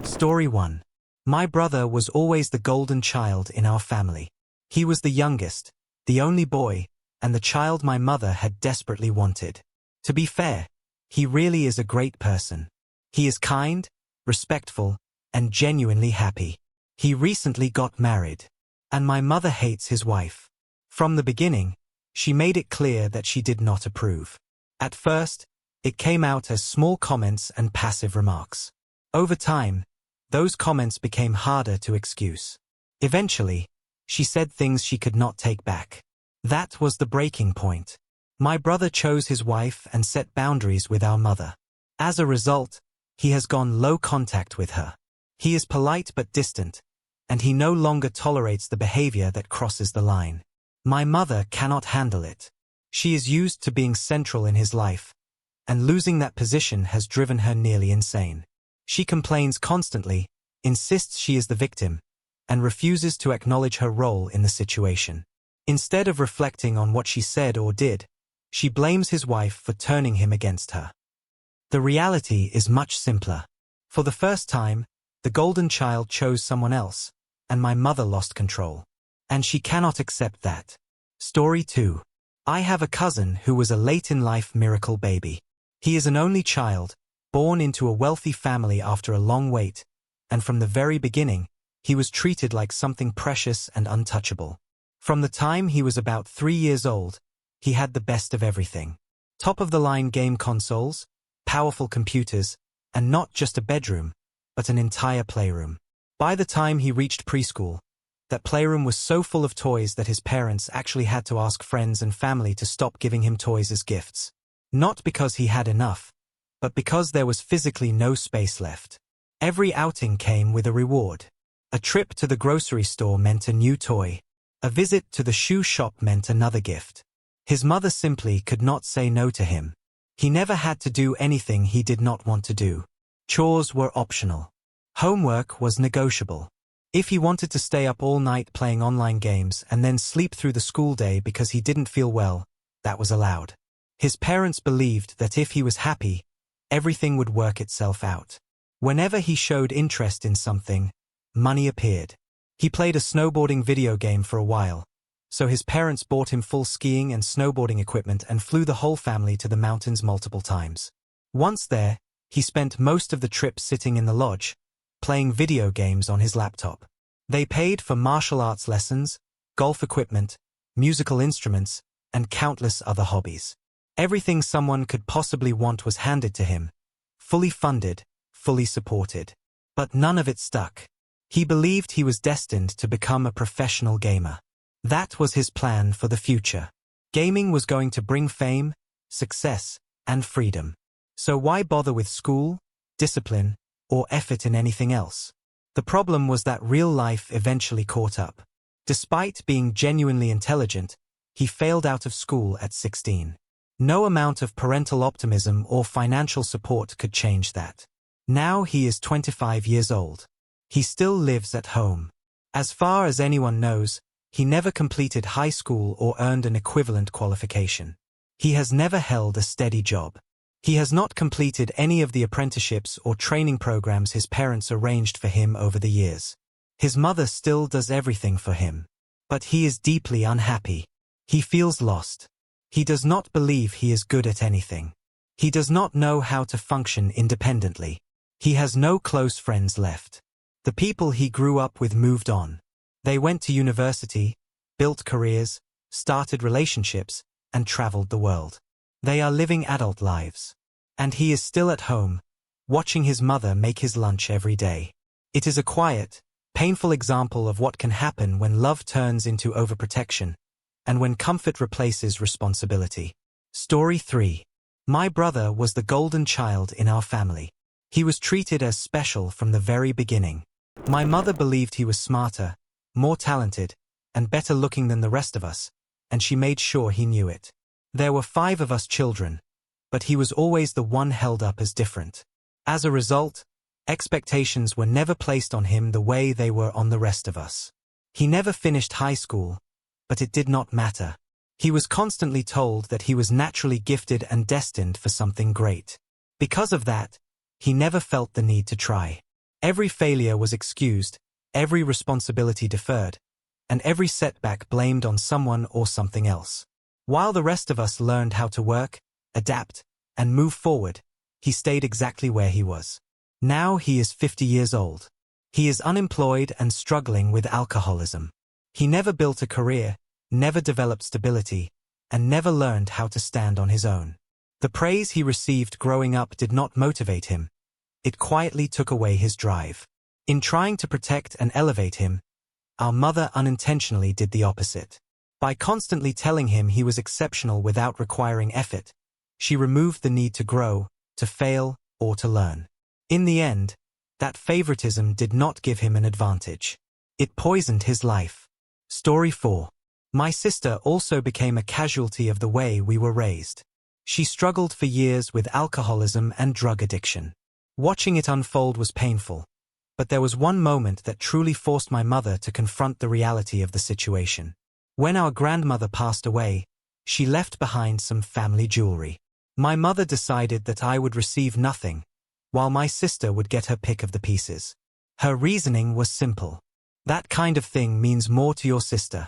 Story 1. My brother was always the golden child in our family. He was the youngest, the only boy, and the child my mother had desperately wanted. To be fair, he really is a great person. He is kind, respectful, and genuinely happy. He recently got married, and my mother hates his wife. From the beginning, she made it clear that she did not approve. At first, it came out as small comments and passive remarks. Over time, those comments became harder to excuse. Eventually, she said things she could not take back. That was the breaking point. My brother chose his wife and set boundaries with our mother. As a result, he has gone low contact with her. He is polite but distant, and he no longer tolerates the behavior that crosses the line. My mother cannot handle it. She is used to being central in his life, and losing that position has driven her nearly insane. She complains constantly, insists she is the victim, and refuses to acknowledge her role in the situation. Instead of reflecting on what she said or did, she blames his wife for turning him against her. The reality is much simpler. For the first time, the golden child chose someone else, and my mother lost control. And she cannot accept that. Story 2. I have a cousin who was a late-in-life miracle baby. He is an only child, born into a wealthy family after a long wait, and from the very beginning, he was treated like something precious and untouchable. From the time he was about 3 years old, he had the best of everything. Top-of-the-line game consoles, powerful computers, and not just a bedroom, but an entire playroom. By the time he reached preschool, that playroom was so full of toys that his parents actually had to ask friends and family to stop giving him toys as gifts. Not because he had enough, but because there was physically no space left. Every outing came with a reward. A trip to the grocery store meant a new toy. A visit to the shoe shop meant another gift. His mother simply could not say no to him. He never had to do anything he did not want to do. Chores were optional. Homework was negotiable. If he wanted to stay up all night playing online games and then sleep through the school day because he didn't feel well, that was allowed. His parents believed that if he was happy, everything would work itself out. Whenever he showed interest in something, money appeared. He played a snowboarding video game for a while, so his parents bought him full skiing and snowboarding equipment and flew the whole family to the mountains multiple times. Once there, he spent most of the trip sitting in the lodge, playing video games on his laptop. They paid for martial arts lessons, golf equipment, musical instruments, and countless other hobbies. Everything someone could possibly want was handed to him, fully funded, fully supported. But none of it stuck. He believed he was destined to become a professional gamer. That was his plan for the future. Gaming was going to bring fame, success, and freedom. So why bother with school, discipline, or effort in anything else? The problem was that real life eventually caught up. Despite being genuinely intelligent, he failed out of school at 16. No amount of parental optimism or financial support could change that. Now he is 25 years old. He still lives at home. As far as anyone knows, he never completed high school or earned an equivalent qualification. He has never held a steady job. He has not completed any of the apprenticeships or training programs his parents arranged for him over the years. His mother still does everything for him. But he is deeply unhappy. He feels lost. He does not believe he is good at anything. He does not know how to function independently. He has no close friends left. The people he grew up with moved on. They went to university, built careers, started relationships, and traveled the world. They are living adult lives. And he is still at home, watching his mother make his lunch every day. It is a quiet, painful example of what can happen when love turns into overprotection, and when comfort replaces responsibility. Story 3. My brother was the golden child in our family. He was treated as special from the very beginning. My mother believed he was smarter, more talented, and better looking than the rest of us, and she made sure he knew it. There were 5 of us children, but he was always the one held up as different. As a result, expectations were never placed on him the way they were on the rest of us. He never finished high school, but it did not matter. He was constantly told that he was naturally gifted and destined for something great. Because of that, he never felt the need to try. Every failure was excused, every responsibility deferred, and every setback blamed on someone or something else. While the rest of us learned how to work, adapt, and move forward, he stayed exactly where he was. Now he is 50 years old. He is unemployed and struggling with alcoholism. He never built a career, never developed stability, and never learned how to stand on his own. The praise he received growing up did not motivate him. It quietly took away his drive. In trying to protect and elevate him, our mother unintentionally did the opposite. By constantly telling him he was exceptional without requiring effort, she removed the need to grow, to fail, or to learn. In the end, that favoritism did not give him an advantage. It poisoned his life. Story 4. My sister also became a casualty of the way we were raised. She struggled for years with alcoholism and drug addiction. Watching it unfold was painful, but there was one moment that truly forced my mother to confront the reality of the situation. When our grandmother passed away, she left behind some family jewelry. My mother decided that I would receive nothing, while my sister would get her pick of the pieces. Her reasoning was simple. That kind of thing means more to your sister.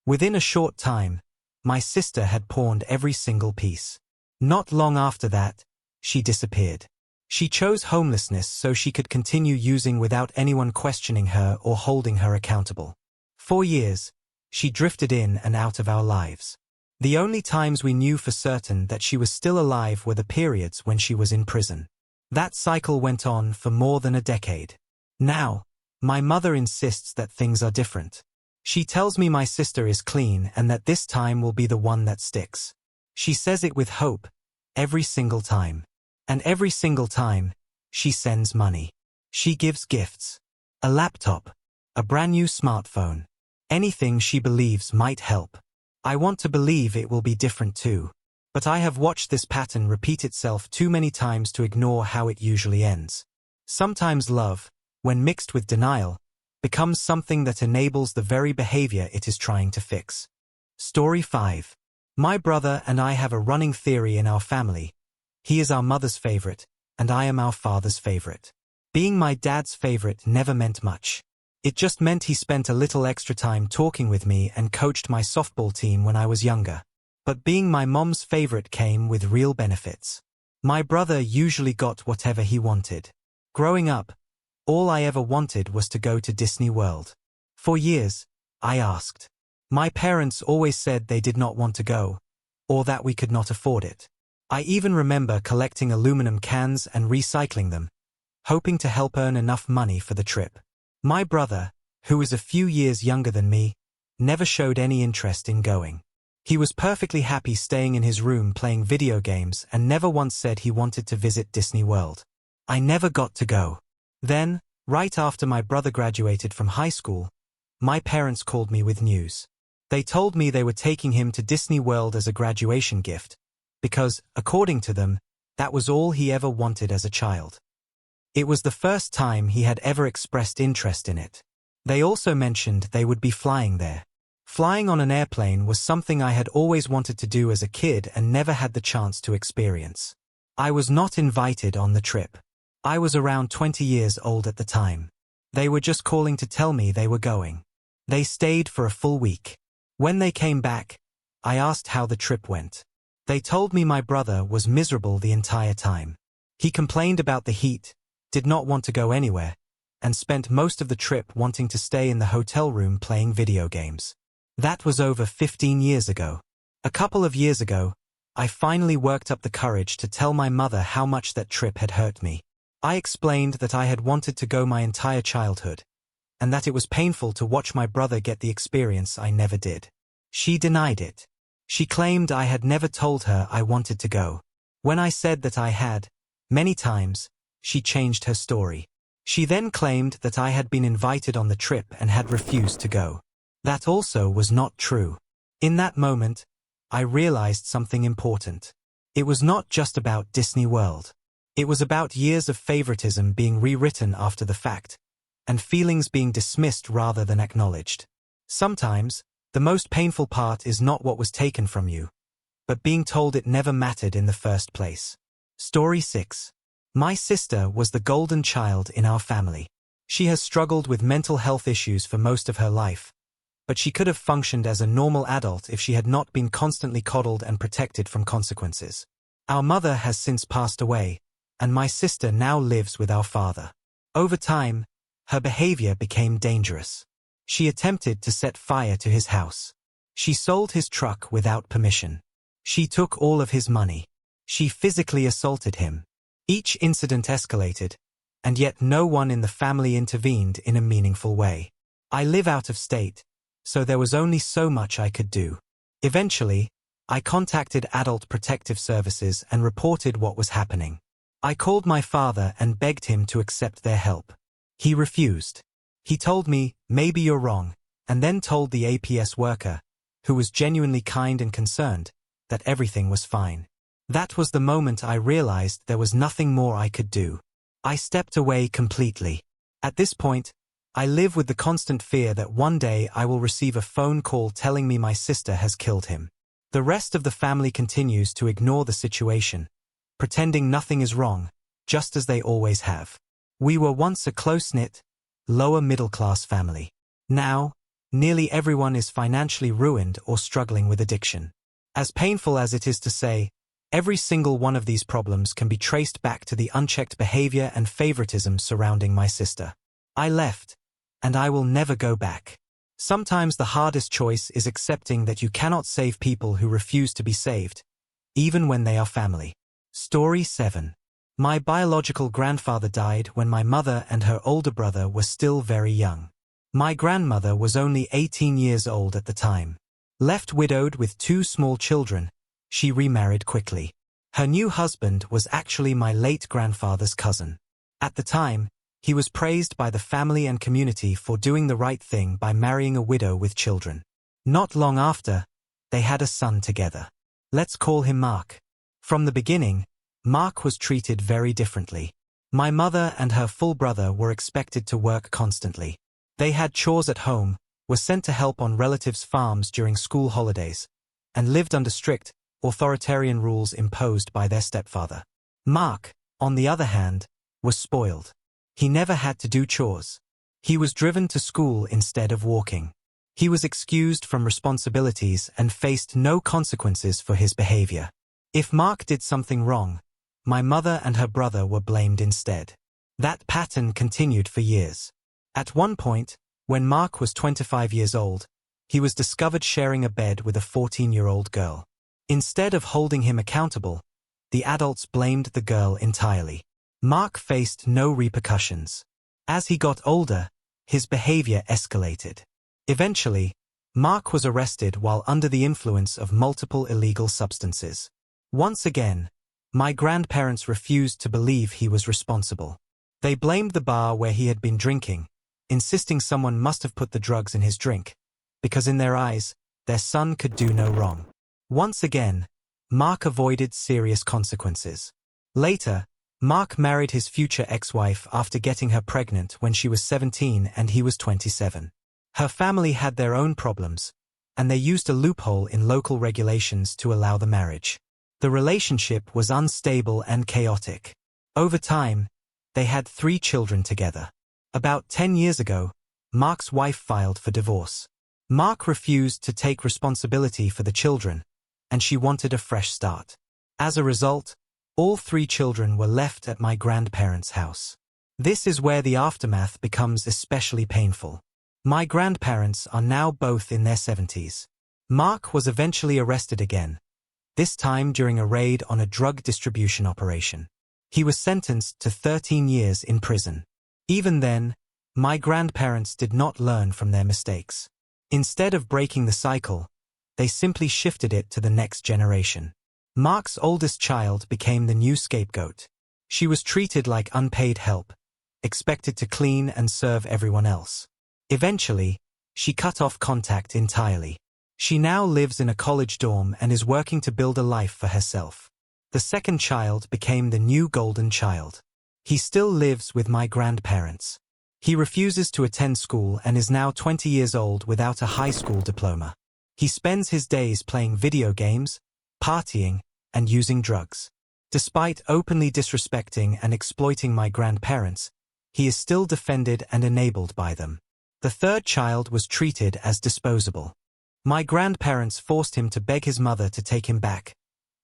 Within a short time, my sister had pawned every single piece. Not long after that, she disappeared. She chose homelessness so she could continue using without anyone questioning her or holding her accountable. 4 years, she drifted in and out of our lives. The only times we knew for certain that she was still alive were the periods when she was in prison. That cycle went on for more than a decade. Now, my mother insists that things are different. She tells me my sister is clean and that this time will be the one that sticks. She says it with hope, every single time. And every single time, she sends money. She gives gifts. A laptop. A brand new smartphone. Anything she believes might help. I want to believe it will be different too. But I have watched this pattern repeat itself too many times to ignore how it usually ends. Sometimes love, when mixed with denial, becomes something that enables the very behavior it is trying to fix. Story 5. My brother and I have a running theory in our family. He is our mother's favorite, and I am our father's favorite. Being my dad's favorite never meant much. It just meant he spent a little extra time talking with me and coached my softball team when I was younger. But being my mom's favorite came with real benefits. My brother usually got whatever he wanted. Growing up, all I ever wanted was to go to Disney World. For years, I asked. My parents always said they did not want to go, or that we could not afford it. I even remember collecting aluminum cans and recycling them, hoping to help earn enough money for the trip. My brother, who is a few years younger than me, never showed any interest in going. He was perfectly happy staying in his room playing video games and never once said he wanted to visit Disney World. I never got to go. Then, right after my brother graduated from high school, my parents called me with news. They told me they were taking him to Disney World as a graduation gift, because, according to them, that was all he ever wanted as a child. It was the first time he had ever expressed interest in it. They also mentioned they would be flying there. Flying on an airplane was something I had always wanted to do as a kid and never had the chance to experience. I was not invited on the trip. I was around 20 years old at the time. They were just calling to tell me they were going. They stayed for a full week. When they came back, I asked how the trip went. They told me my brother was miserable the entire time. He complained about the heat, did not want to go anywhere, and spent most of the trip wanting to stay in the hotel room playing video games. That was over 15 years ago. A couple of years ago, I finally worked up the courage to tell my mother how much that trip had hurt me. I explained that I had wanted to go my entire childhood, and that it was painful to watch my brother get the experience I never did. She denied it. She claimed I had never told her I wanted to go. When I said that I had, many times, she changed her story. She then claimed that I had been invited on the trip and had refused to go. That also was not true. In that moment, I realized something important. It was not just about Disney World. It was about years of favoritism being rewritten after the fact, and feelings being dismissed rather than acknowledged. Sometimes, the most painful part is not what was taken from you, but being told it never mattered in the first place. Story 6. My sister was the golden child in our family. She has struggled with mental health issues for most of her life, but she could have functioned as a normal adult if she had not been constantly coddled and protected from consequences. Our mother has since passed away, and my sister now lives with our father. Over time, her behavior became dangerous. She attempted to set fire to his house. She sold his truck without permission. She took all of his money. She physically assaulted him. Each incident escalated, and yet no one in the family intervened in a meaningful way. I live out of state, so there was only so much I could do. Eventually, I contacted Adult Protective Services and reported what was happening. I called my father and begged him to accept their help. He refused. He told me, "Maybe you're wrong," and then told the APS worker, who was genuinely kind and concerned, that everything was fine. That was the moment I realized there was nothing more I could do. I stepped away completely. At this point, I live with the constant fear that one day I will receive a phone call telling me my sister has killed him. The rest of the family continues to ignore the situation, pretending nothing is wrong, just as they always have. We were once a close-knit, lower-middle-class family. Now, nearly everyone is financially ruined or struggling with addiction. As painful as it is to say, every single one of these problems can be traced back to the unchecked behavior and favoritism surrounding my sister. I left, and I will never go back. Sometimes the hardest choice is accepting that you cannot save people who refuse to be saved, even when they are family. Story 7. My biological grandfather died when my mother and her older brother were still very young. My grandmother was only 18 years old at the time. Left widowed with 2 small children, she remarried quickly. Her new husband was actually my late grandfather's cousin. At the time, he was praised by the family and community for doing the right thing by marrying a widow with children. Not long after, they had a son together. Let's call him Mark. From the beginning, Mark was treated very differently. My mother and her full brother were expected to work constantly. They had chores at home, were sent to help on relatives' farms during school holidays, and lived under strict, authoritarian rules imposed by their stepfather. Mark, on the other hand, was spoiled. He never had to do chores. He was driven to school instead of walking. He was excused from responsibilities and faced no consequences for his behavior. If Mark did something wrong, my mother and her brother were blamed instead. That pattern continued for years. At one point, when Mark was 25 years old, he was discovered sharing a bed with a 14-year-old girl. Instead of holding him accountable, the adults blamed the girl entirely. Mark faced no repercussions. As he got older, his behavior escalated. Eventually, Mark was arrested while under the influence of multiple illegal substances. Once again, my grandparents refused to believe he was responsible. They blamed the bar where he had been drinking, insisting someone must have put the drugs in his drink, because in their eyes, their son could do no wrong. Once again, Mark avoided serious consequences. Later, Mark married his future ex-wife after getting her pregnant when she was 17 and he was 27. Her family had their own problems, and they used a loophole in local regulations to allow the marriage. The relationship was unstable and chaotic. Over time, they had 3 children together. About 10 years ago, Mark's wife filed for divorce. Mark refused to take responsibility for the children, and she wanted a fresh start. As a result, all 3 children were left at my grandparents' house. This is where the aftermath becomes especially painful. My grandparents are now both in their 70s. Mark was eventually arrested again, this time during a raid on a drug distribution operation. He was sentenced to 13 years in prison. Even then, my grandparents did not learn from their mistakes. Instead of breaking the cycle, they simply shifted it to the next generation. Mark's oldest child became the new scapegoat. She was treated like unpaid help, expected to clean and serve everyone else. Eventually, she cut off contact entirely. She now lives in a college dorm and is working to build a life for herself. The second child became the new golden child. He still lives with my grandparents. He refuses to attend school and is now 20 years old without a high school diploma. He spends his days playing video games, partying, and using drugs. Despite openly disrespecting and exploiting my grandparents, he is still defended and enabled by them. The third child was treated as disposable. My grandparents forced him to beg his mother to take him back,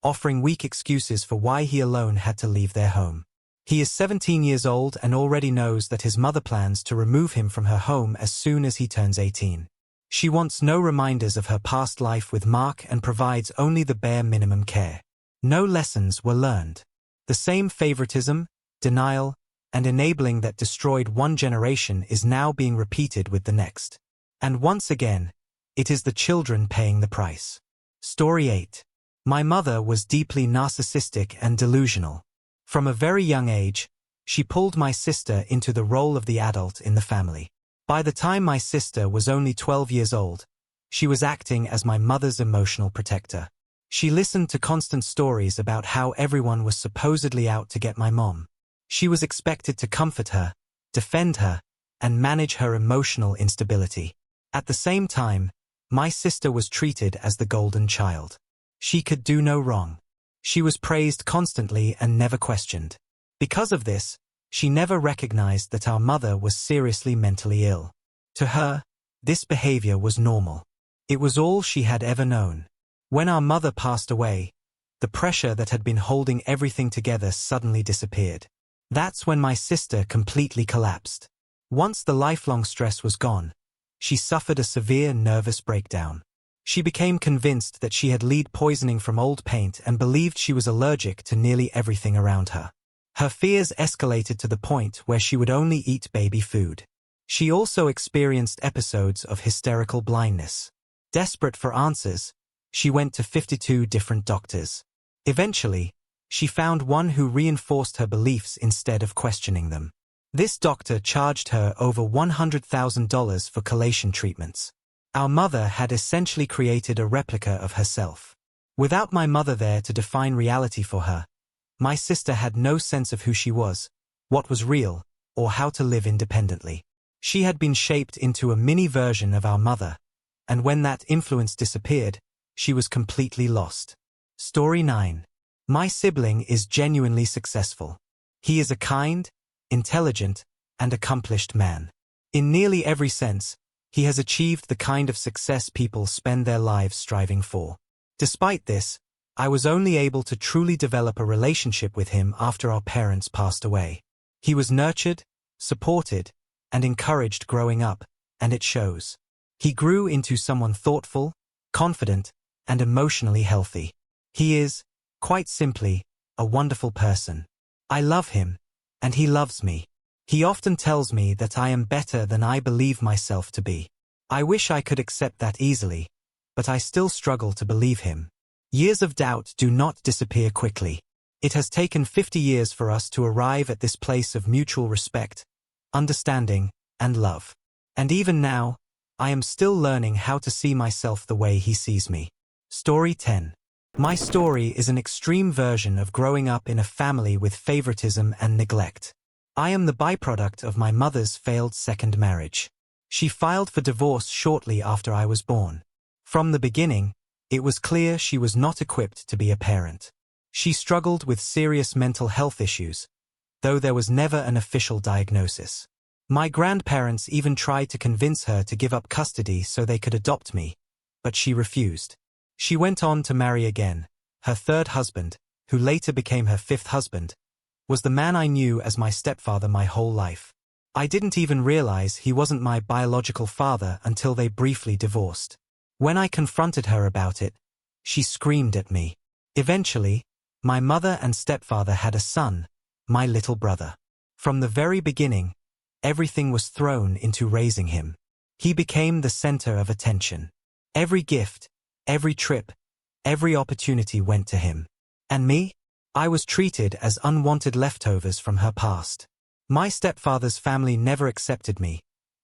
offering weak excuses for why he alone had to leave their home. He is 17 years old and already knows that his mother plans to remove him from her home as soon as he turns 18. She wants no reminders of her past life with Mark and provides only the bare minimum care. No lessons were learned. The same favoritism, denial, and enabling that destroyed one generation is now being repeated with the next. And once again, it is the children paying the price. Story 8. My mother was deeply narcissistic and delusional. From a very young age, she pulled my sister into the role of the adult in the family. By the time my sister was only 12 years old, she was acting as my mother's emotional protector. She listened to constant stories about how everyone was supposedly out to get my mom. She was expected to comfort her, defend her, and manage her emotional instability. At the same time, my sister was treated as the golden child. She could do no wrong. She was praised constantly and never questioned. Because of this, she never recognized that our mother was seriously mentally ill. To her, this behavior was normal. It was all she had ever known. When our mother passed away, the pressure that had been holding everything together suddenly disappeared. That's when my sister completely collapsed. Once the lifelong stress was gone, she suffered a severe nervous breakdown. She became convinced that she had lead poisoning from old paint and believed she was allergic to nearly everything around her. Her fears escalated to the point where she would only eat baby food. She also experienced episodes of hysterical blindness. Desperate for answers, she went to 52 different doctors. Eventually, she found one who reinforced her beliefs instead of questioning them. This doctor charged her over $100,000 for chelation treatments. Our mother had essentially created a replica of herself. Without my mother there to define reality for her, my sister had no sense of who she was, what was real, or how to live independently. She had been shaped into a mini version of our mother, and when that influence disappeared, she was completely lost. Story 9. My sibling is genuinely successful. He is a kind, intelligent, and accomplished man. In nearly every sense, he has achieved the kind of success people spend their lives striving for. Despite this, I was only able to truly develop a relationship with him after our parents passed away. He was nurtured, supported, and encouraged growing up, and it shows. He grew into someone thoughtful, confident, and emotionally healthy. He is, quite simply, a wonderful person. I love him, and he loves me. He often tells me that I am better than I believe myself to be. I wish I could accept that easily, but I still struggle to believe him. Years of doubt do not disappear quickly. It has taken 50 years for us to arrive at this place of mutual respect, understanding, and love. And even now, I am still learning how to see myself the way he sees me. Story 10. My story is an extreme version of growing up in a family with favoritism and neglect. I am the byproduct of my mother's failed second marriage. She filed for divorce shortly after I was born. From the beginning, it was clear she was not equipped to be a parent. She struggled with serious mental health issues, though there was never an official diagnosis. My grandparents even tried to convince her to give up custody so they could adopt me, but she refused. She went on to marry again. Her third husband, who later became her fifth husband, was the man I knew as my stepfather my whole life. I didn't even realize he wasn't my biological father until they briefly divorced. When I confronted her about it, she screamed at me. Eventually, my mother and stepfather had a son, my little brother. From the very beginning, everything was thrown into raising him. He became the center of attention. Every gift, every trip, every opportunity went to him. And me? I was treated as unwanted leftovers from her past. My stepfather's family never accepted me,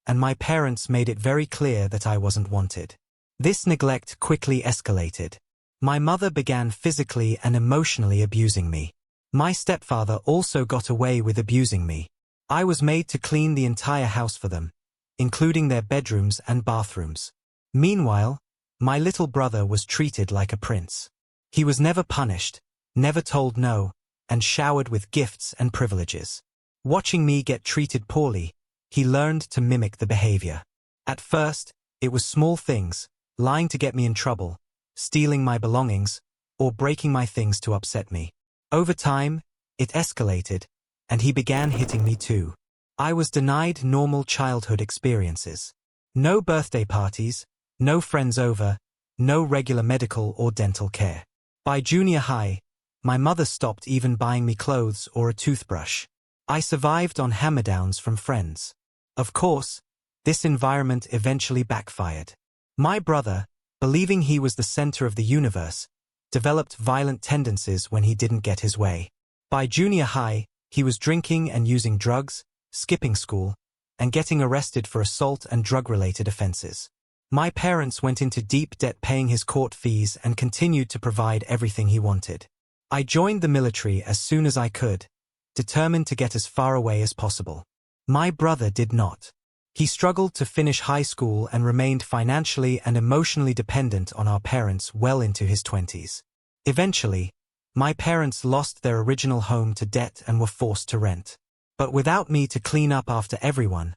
and my parents made it very clear that I wasn't wanted. This neglect quickly escalated. My mother began physically and emotionally abusing me. My stepfather also got away with abusing me. I was made to clean the entire house for them, including their bedrooms and bathrooms. Meanwhile, my little brother was treated like a prince. He was never punished, never told no, and showered with gifts and privileges. Watching me get treated poorly, he learned to mimic the behavior. At first, it was small things, lying to get me in trouble, stealing my belongings, or breaking my things to upset me. Over time, it escalated, and he began hitting me too. I was denied normal childhood experiences. No birthday parties, no friends over, no regular medical or dental care. By junior high, my mother stopped even buying me clothes or a toothbrush. I survived on hand-me-downs from friends. Of course, this environment eventually backfired. My brother, believing he was the center of the universe, developed violent tendencies when he didn't get his way. By junior high, he was drinking and using drugs, skipping school, and getting arrested for assault and drug-related offenses. My parents went into deep debt paying his court fees and continued to provide everything he wanted. I joined the military as soon as I could, determined to get as far away as possible. My brother did not. He struggled to finish high school and remained financially and emotionally dependent on our parents well into his 20s. Eventually, my parents lost their original home to debt and were forced to rent. But without me to clean up after everyone,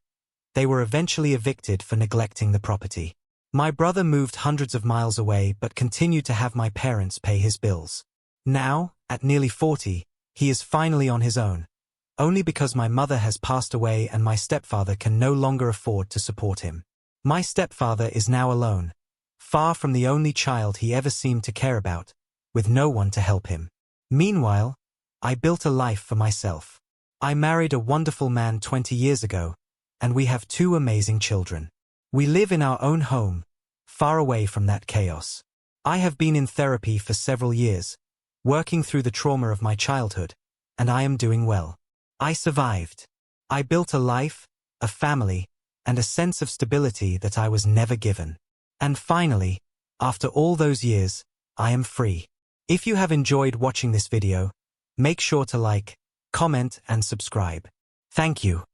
they were eventually evicted for neglecting the property. My brother moved hundreds of miles away but continued to have my parents pay his bills. Now, at nearly 40, he is finally on his own, only because my mother has passed away and my stepfather can no longer afford to support him. My stepfather is now alone, far from the only child he ever seemed to care about, with no one to help him. Meanwhile, I built a life for myself. I married a wonderful man 20 years ago, and we have 2 amazing children. We live in our own home, far away from that chaos. I have been in therapy for several years, working through the trauma of my childhood, and I am doing well. I survived. I built a life, a family, and a sense of stability that I was never given. And finally, after all those years, I am free. If you have enjoyed watching this video, make sure to like, comment, and subscribe. Thank you.